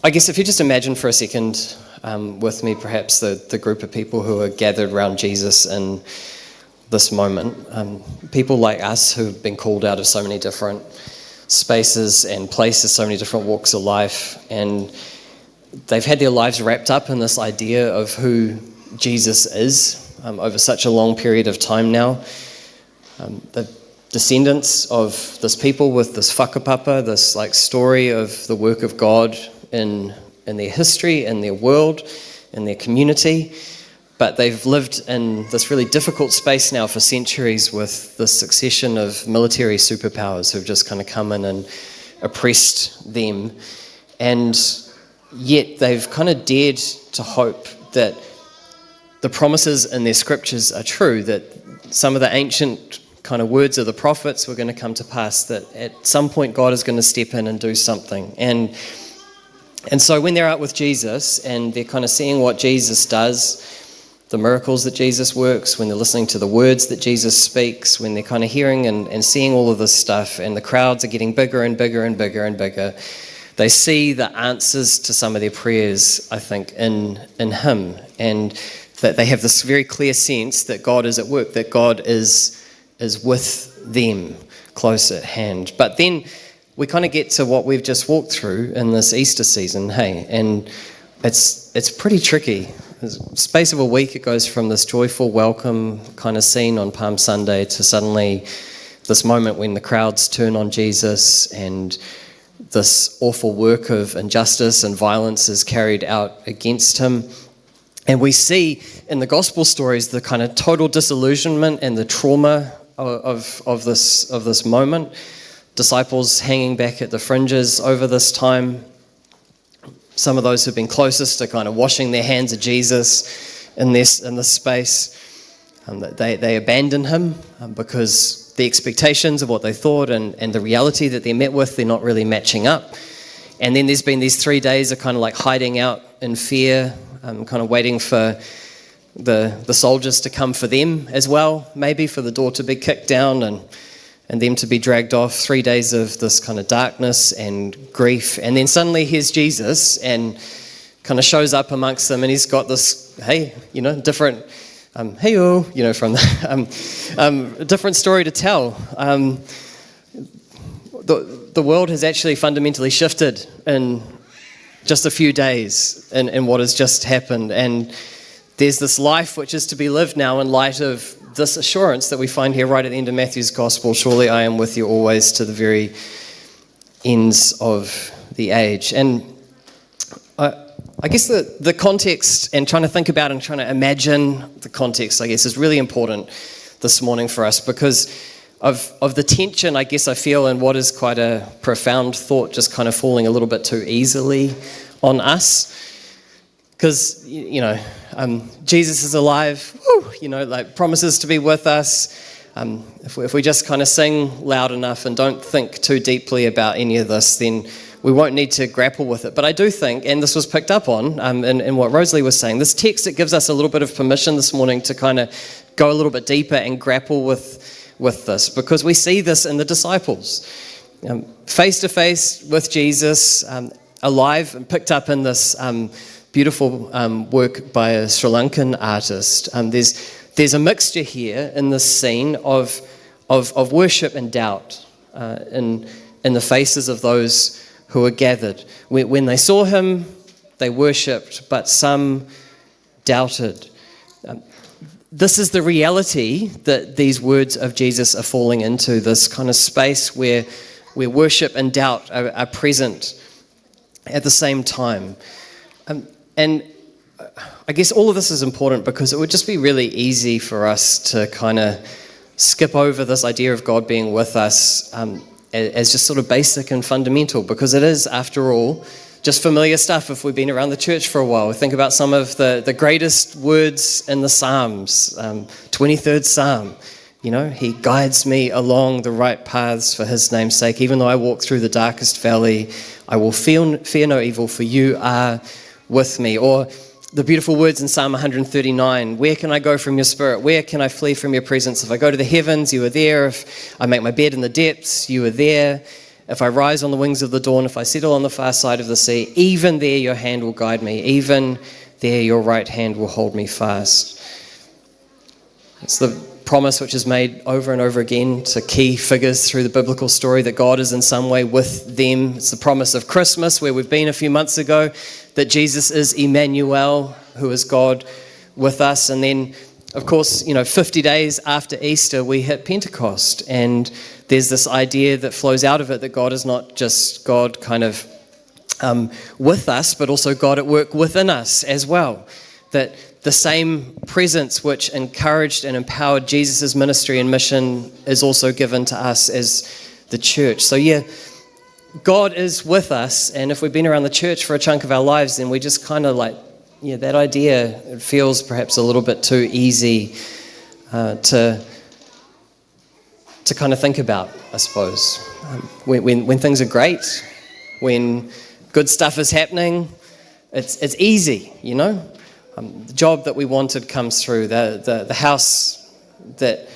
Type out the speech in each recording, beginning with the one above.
I guess if you just imagine for a second with me perhaps the group of people who are gathered around Jesus in this moment, people like us who've been called out of so many different spaces and places, so many different walks of life, and they've had their lives wrapped up in this idea of who Jesus is over such a long period of time now. The descendants of this people with this whakapapa, this like story of the work of God in their history, in their world, in their community, but they've lived in this really difficult space now for centuries with this succession of military superpowers who've just kind of come in and oppressed them, and yet they've kind of dared to hope that the promises in their scriptures are true, that some of the ancient kind of words of the prophets were going to come to pass, that at some point God is going to step in and do something. And so when they're out with Jesus and they're kind of seeing what Jesus does, the miracles that Jesus works, when they're listening to the words that Jesus speaks, when they're kind of hearing and seeing all of this stuff, and the crowds are getting bigger and bigger and bigger and bigger, they see the answers to some of their prayers, I think, in Him, and that they have this very clear sense that God is at work, that God is with them, close at hand. But then we kind of get to what we've just walked through in this Easter season, hey, and it's pretty tricky. In the space of a week, it goes from this joyful welcome kind of scene on Palm Sunday to suddenly this moment when the crowds turn on Jesus and this awful work of injustice and violence is carried out against Him. And we see in the gospel stories the kind of total disillusionment and the trauma of this moment. Disciples hanging back at the fringes over this time. Some of those who've been closest are kind of washing their hands of Jesus in this space. They abandon Him because the expectations of what they thought and the reality that they're met with, they're not really matching up. And then there's been these 3 days of kind of like hiding out in fear, kind of waiting for the soldiers to come for them as well, maybe for the door to be kicked down and them to be dragged off. 3 days of this kind of darkness and grief. And then suddenly here's Jesus and kind of shows up amongst them, and He's got this, different, from the, different story to tell. The world has actually fundamentally shifted in just a few days in what has just happened. And there's this life which is to be lived now in light of this assurance that we find here right at the end of Matthew's Gospel: surely I am with you always to the very ends of the age. And I guess the context, and trying to think about and trying to imagine the context, I guess, is really important this morning for us, because of the tension, I guess, I feel in what is quite a profound thought just kind of falling a little bit too easily on us. Because, Jesus is alive, promises to be with us. If we just kind of sing loud enough and don't think too deeply about any of this, then we won't need to grapple with it. But I do think, and this was picked up on in what Rosalie was saying, this text, it gives us a little bit of permission this morning to kind of go a little bit deeper and grapple with this, because we see this in the disciples. Face to face with Jesus, alive and picked up in this beautiful work by a Sri Lankan artist. There's a mixture here in this scene of worship and doubt in the faces of those who are gathered. When they saw Him, they worshipped, but some doubted. This is the reality that these words of Jesus are falling into, this kind of space where worship and doubt are present at the same time. And I guess all of this is important because it would just be really easy for us to kind of skip over this idea of God being with us as just sort of basic and fundamental, because it is, after all, just familiar stuff if we've been around the church for a while. We think about some of the greatest words in the Psalms, 23rd Psalm. He guides me along the right paths for His name's sake. Even though I walk through the darkest valley, I will fear no evil, for you are with me. Or the beautiful words in Psalm 139, where can I go from your spirit? Where can I flee from your presence? If I go to the heavens, you are there. If I make my bed in the depths, you are there. If I rise on the wings of the dawn, if I settle on the far side of the sea, even there your hand will guide me. Even there your right hand will hold me fast. It's the promise which is made over and over again to key figures through the biblical story that God is in some way with them. It's the promise of Christmas, where we've been a few months ago, that Jesus is Emmanuel, who is God with us. And then, of course, 50 days after Easter, we hit Pentecost. And there's this idea that flows out of it that God is not just God kind of with us, but also God at work within us as well. That the same presence which encouraged and empowered Jesus' ministry and mission is also given to us as the church. So God is with us, and if we've been around the church for a chunk of our lives, then we just kind of that idea, it feels perhaps a little bit too easy to kind of think about, I suppose. When things are great, when good stuff is happening, it's easy, The job that we wanted comes through. The house that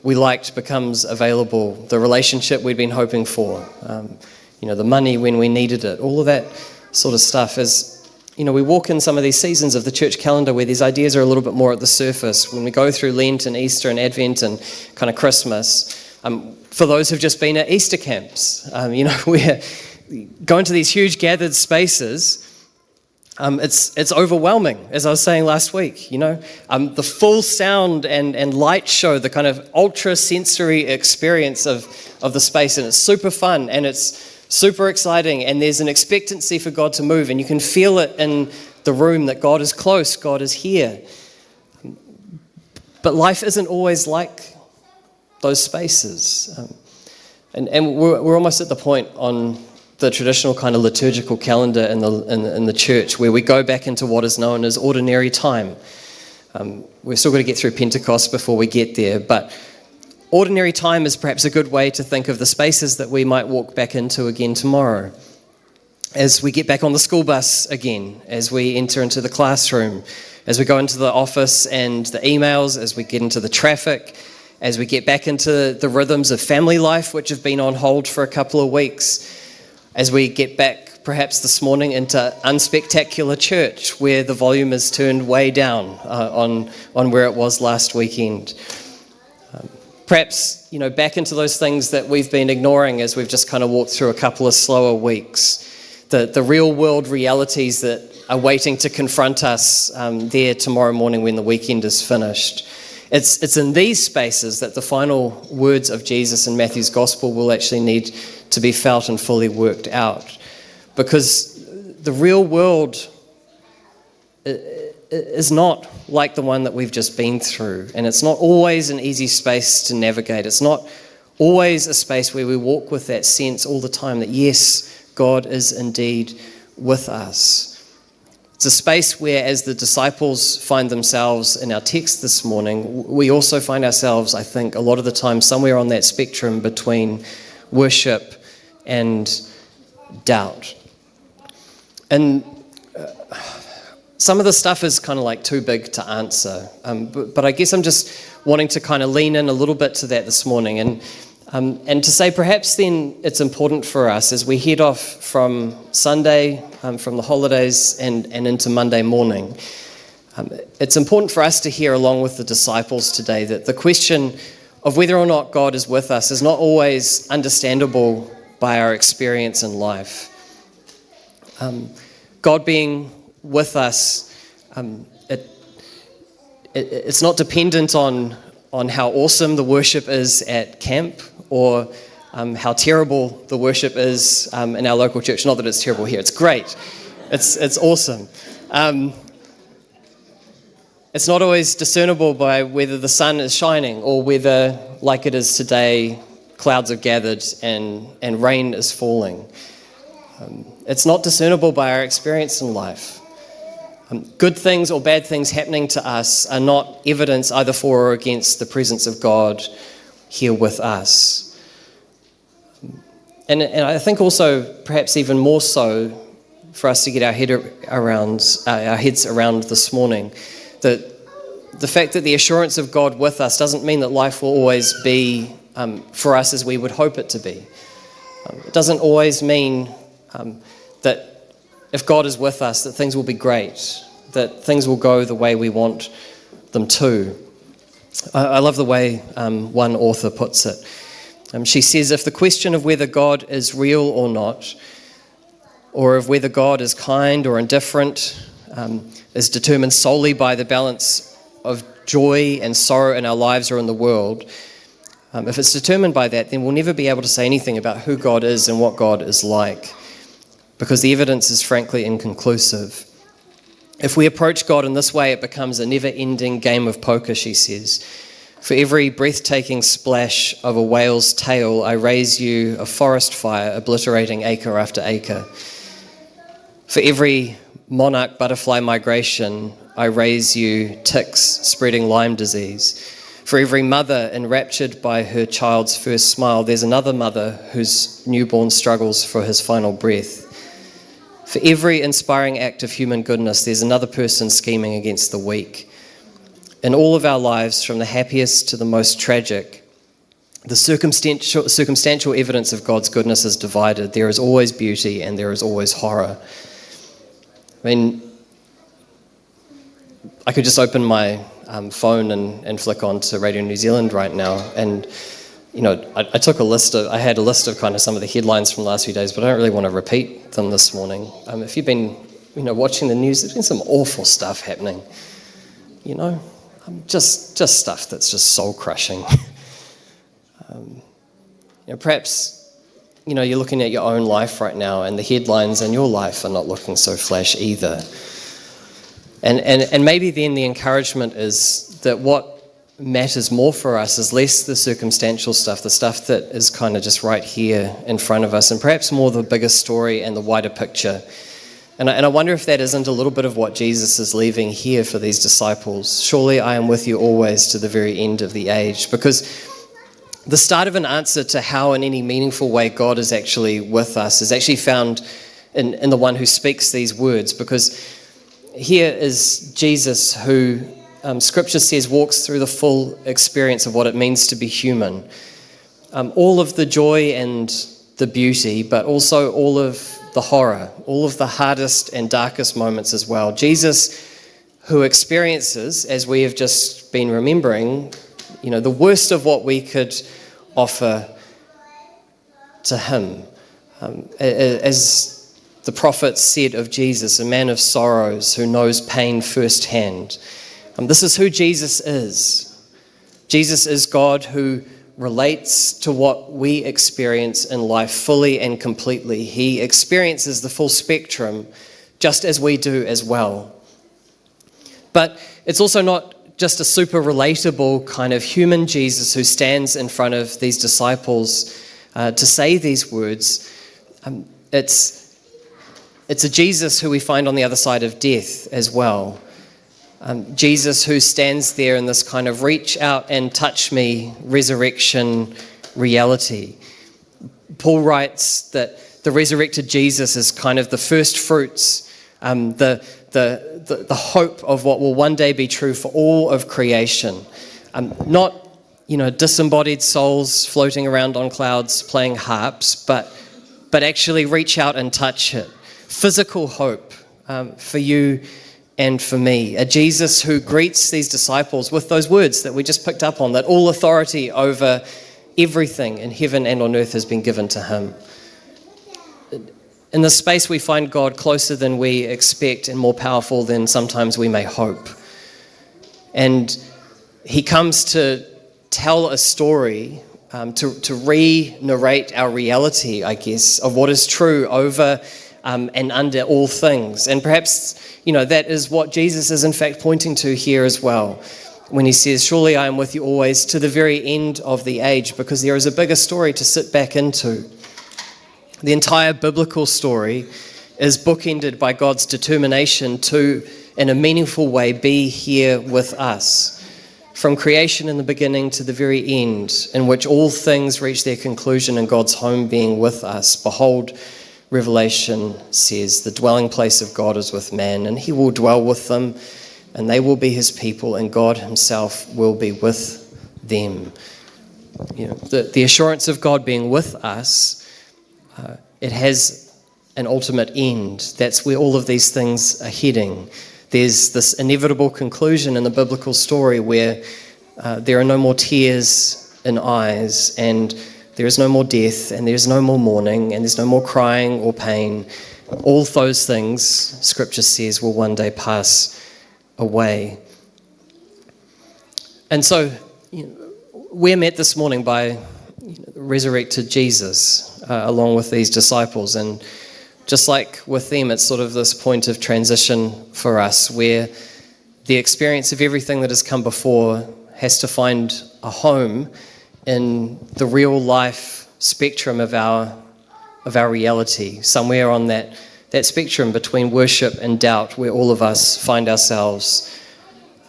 we liked becomes available. The relationship we'd been hoping for. The money when we needed it. All of that sort of stuff is, we walk in some of these seasons of the church calendar where these ideas are a little bit more at the surface. When we go through Lent and Easter and Advent and kind of Christmas, for those who've just been at Easter camps, we're going to these huge gathered spaces. It's overwhelming, as I was saying last week, the full sound and light show, the kind of ultra sensory experience of the space, and it's super fun and it's super exciting, and there's an expectancy for God to move, and you can feel it in the room that God is close, God is here. But life isn't always like those spaces, and we're almost at the point on the traditional kind of liturgical calendar in the church where we go back into what is known as ordinary time. We're still got to get through Pentecost before we get there, but ordinary time is perhaps a good way to think of the spaces that we might walk back into again tomorrow. As we get back on the school bus again, as we enter into the classroom, as we go into the office and the emails, as we get into the traffic, as we get back into the rhythms of family life, which have been on hold for a couple of weeks, as we get back perhaps this morning into unspectacular church, where the volume is turned way down on where it was last weekend. Perhaps, back into those things that we've been ignoring as we've just kind of walked through a couple of slower weeks. The real world realities that are waiting to confront us there tomorrow morning when the weekend is finished. It's in these spaces that the final words of Jesus in Matthew's gospel will actually need to be felt and fully worked out. Because the real world is not like the one that we've just been through. And it's not always an easy space to navigate. It's not always a space where we walk with that sense all the time that, yes, God is indeed with us. It's a space where, as the disciples find themselves in our text this morning, we also find ourselves, I think, a lot of the time somewhere on that spectrum between worship and doubt. And some of the stuff is kind of like too big to answer, but I guess I'm just wanting to kind of lean in a little bit to that this morning, and to say perhaps then it's important for us as we head off from Sunday, from the holidays and into Monday morning. It's important for us to hear along with the disciples today that the question of whether or not God is with us is not always understandable by our experience in life. God being with us, it's not dependent on how awesome the worship is at camp or how terrible the worship is in our local church. Not that it's terrible here, it's great. It's awesome. It's not always discernible by whether the sun is shining or whether, like it is today, clouds have gathered and rain is falling. It's not discernible by our experience in life. Good things or bad things happening to us are not evidence either for or against the presence of God here with us. And I think also, perhaps even more so, for us to get our heads around this morning, that the fact that the assurance of God with us doesn't mean that life will always be for us as we would hope it to be. It doesn't always mean that if God is with us, that things will be great, that things will go the way we want them to. I love the way one author puts it. She says, if the question of whether God is real or not, or of whether God is kind or indifferent, is determined solely by the balance of joy and sorrow in our lives or in the world, if it's determined by that, then we'll never be able to say anything about who God is and what God is like, because the evidence is frankly inconclusive. If we approach God in this way, it becomes a never-ending game of poker, she says. For every breathtaking splash of a whale's tail, I raise you a forest fire, obliterating acre after acre. For every monarch butterfly migration, I raise you ticks spreading Lyme disease. For every mother enraptured by her child's first smile, there's another mother whose newborn struggles for his final breath. For every inspiring act of human goodness, there's another person scheming against the weak. In all of our lives, from the happiest to the most tragic, the circumstantial evidence of God's goodness is divided. There is always beauty and there is always horror. I mean, I could just open my phone and flick on to Radio New Zealand right now, and I had a list of kind of some of the headlines from the last few days, but I don't really want to repeat them this morning. If you've been watching the news, there's been some awful stuff happening. Just stuff that's just soul crushing. Perhaps you're looking at your own life right now, and the headlines in your life are not looking so flash either. And maybe then the encouragement is that what matters more for us is less the circumstantial stuff, the stuff that is kind of just right here in front of us, and perhaps more the bigger story and the wider picture. And I wonder if that isn't a little bit of what Jesus is leaving here for these disciples. Surely I am with you always to the very end of the age. Because the start of an answer to how in any meaningful way God is actually with us is actually found in the one who speaks these words. Because here is Jesus who Scripture says walks through the full experience of what it means to be human. All of the joy and the beauty, but also all of the horror, all of the hardest and darkest moments as well. Jesus, who experiences, as we have just been remembering, the worst of what we could offer to him. As the prophet said of Jesus, a man of sorrows who knows pain firsthand. This is who Jesus is. Jesus is God who relates to what we experience in life fully and completely. He experiences the full spectrum just as we do as well. But it's also not just a super relatable kind of human Jesus who stands in front of these disciples to say these words. It's a Jesus who we find on the other side of death as well. Jesus who stands there in this kind of reach out and touch me resurrection reality. Paul writes that the resurrected Jesus is kind of the first fruits, the hope of what will one day be true for all of creation. Not disembodied souls floating around on clouds playing harps, but actually reach out and touch it. Physical hope for you and for me, a Jesus who greets these disciples with those words that we just picked up on, that all authority over everything in heaven and on earth has been given to him. In this space, we find God closer than we expect and more powerful than sometimes we may hope. And he comes to tell a story, to re-narrate our reality, I guess, of what is true over and under all things. And perhaps, that is what Jesus is in fact pointing to here as well, when he says, surely I am with you always to the very end of the age, because there is a bigger story to sit back into. The entire biblical story is bookended by God's determination to, in a meaningful way, be here with us. From creation in the beginning to the very end, in which all things reach their conclusion in God's home being with us. Behold, Revelation says, the dwelling place of God is with man, and he will dwell with them, and they will be his people, and God himself will be with them. The assurance of God being with us it has an ultimate end. That's where all of these things are heading. There's this inevitable conclusion in the biblical story where there are no more tears in eyes, and there is no more death, and there's no more mourning, and there's no more crying or pain. All those things, Scripture says, will one day pass away. And so, we're met this morning by resurrected Jesus along with these disciples, and just like with them, it's sort of this point of transition for us where the experience of everything that has come before has to find a home in the real life spectrum of our reality, somewhere on that spectrum between worship and doubt, where all of us find ourselves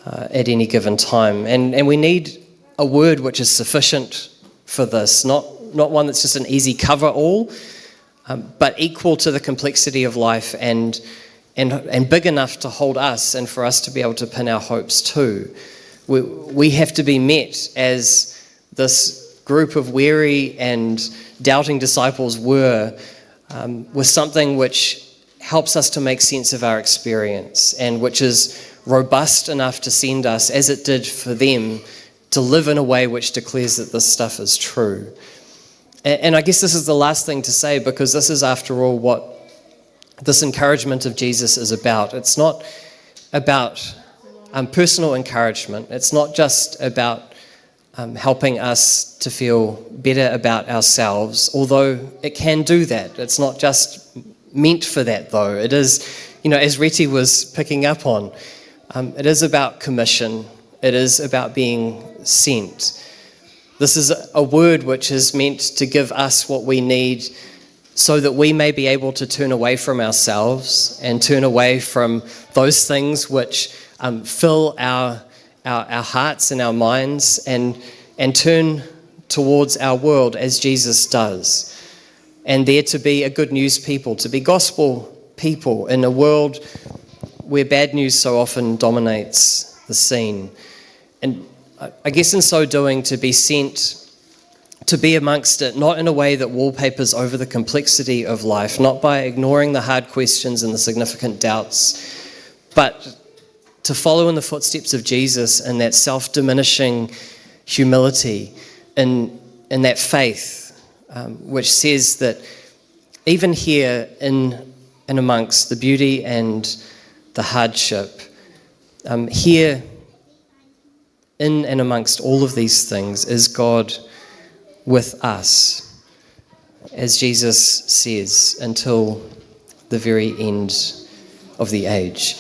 at any given time. And we need a word which is sufficient for this, not one that's just an easy cover-all, but equal to the complexity of life and big enough to hold us and for us to be able to pin our hopes to. We have to be met as this group of weary and doubting disciples were, with something which helps us to make sense of our experience and which is robust enough to send us, as it did for them, to live in a way which declares that this stuff is true. And I guess this is the last thing to say, because this is, after all, what this encouragement of Jesus is about. It's not about personal encouragement. It's not just about helping us to feel better about ourselves, although it can do that. It's not just meant for that, though. It is, as Reti was picking up on, it is about commission. It is about being sent. This is a word which is meant to give us what we need so that we may be able to turn away from ourselves and turn away from those things which fill our hearts and our minds and turn towards our world as Jesus does. And there to be a good news people, to be gospel people in a world where bad news so often dominates the scene. And I guess in so doing, to be sent to be amongst it, not in a way that wallpapers over the complexity of life, not by ignoring the hard questions and the significant doubts, but to follow in the footsteps of Jesus in that self-diminishing humility, in that faith, which says that even here in amongst the beauty and the hardship, here in and amongst all of these things is God with us, as Jesus says, until the very end of the age.